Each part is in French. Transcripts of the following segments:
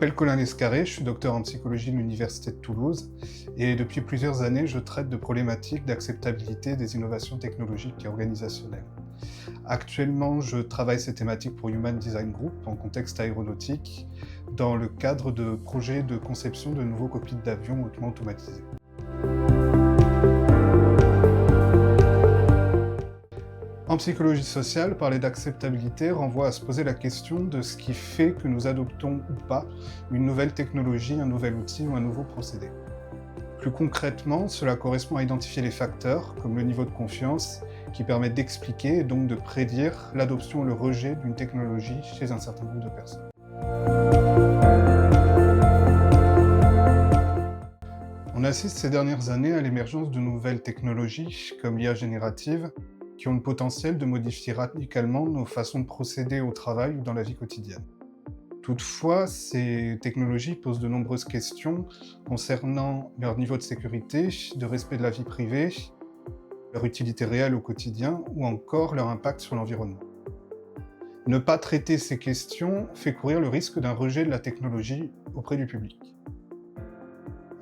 m'appelle Colin Lescarré, je suis docteur en psychologie de l'Université de Toulouse et depuis plusieurs années, je traite de problématiques d'acceptabilité des innovations technologiques et organisationnelles. Actuellement, je travaille ces thématiques pour Human Design Group en contexte aéronautique dans le cadre de projets de conception de nouveaux cockpits d'avions hautement automatisés. En psychologie sociale, parler d'acceptabilité renvoie à se poser la question de ce qui fait que nous adoptons ou pas une nouvelle technologie, un nouvel outil ou un nouveau procédé. Plus concrètement, cela correspond à identifier les facteurs, comme le niveau de confiance, qui permettent d'expliquer et donc de prédire l'adoption ou le rejet d'une technologie chez un certain groupe de personnes. On assiste ces dernières années à l'émergence de nouvelles technologies, comme l'IA générative, qui ont le potentiel de modifier radicalement nos façons de procéder au travail ou dans la vie quotidienne. Toutefois, ces technologies posent de nombreuses questions concernant leur niveau de sécurité, de respect de la vie privée, leur utilité réelle au quotidien ou encore leur impact sur l'environnement. Ne pas traiter ces questions fait courir le risque d'un rejet de la technologie auprès du public.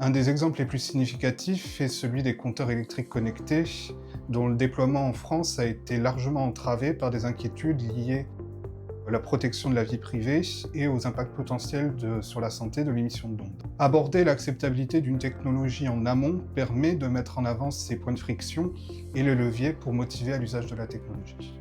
Un des exemples les plus significatifs est celui des compteurs électriques connectés, dont le déploiement en France a été largement entravé par des inquiétudes liées à la protection de la vie privée et aux impacts potentiels sur la santé de l'émission d'ondes. Aborder l'acceptabilité d'une technologie en amont permet de mettre en avant ses points de friction et les leviers pour motiver à l'usage de la technologie.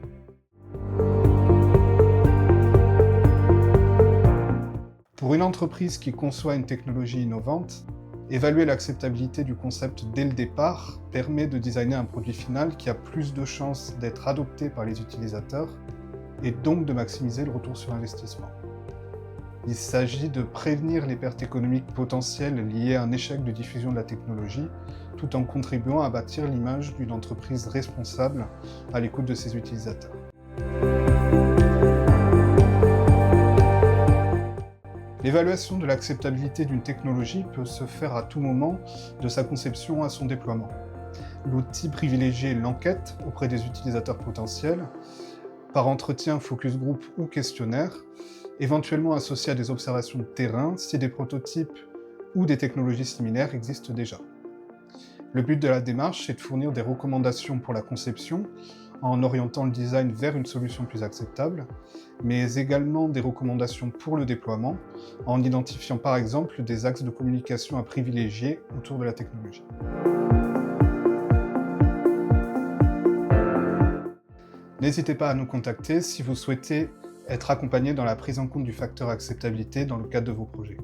Pour une entreprise qui conçoit une technologie innovante, évaluer l'acceptabilité du concept dès le départ permet de designer un produit final qui a plus de chances d'être adopté par les utilisateurs et donc de maximiser le retour sur investissement. Il s'agit de prévenir les pertes économiques potentielles liées à un échec de diffusion de la technologie, tout en contribuant à bâtir l'image d'une entreprise responsable à l'écoute de ses utilisateurs. L'évaluation de l'acceptabilité d'une technologie peut se faire à tout moment, de sa conception à son déploiement. L'outil privilégié est l'enquête auprès des utilisateurs potentiels, par entretien, focus group ou questionnaire, éventuellement associé à des observations de terrain si des prototypes ou des technologies similaires existent déjà. Le but de la démarche est de fournir des recommandations pour la conception, en orientant le design vers une solution plus acceptable, mais également des recommandations pour le déploiement, en identifiant par exemple des axes de communication à privilégier autour de la technologie. N'hésitez pas à nous contacter si vous souhaitez être accompagné dans la prise en compte du facteur acceptabilité dans le cadre de vos projets.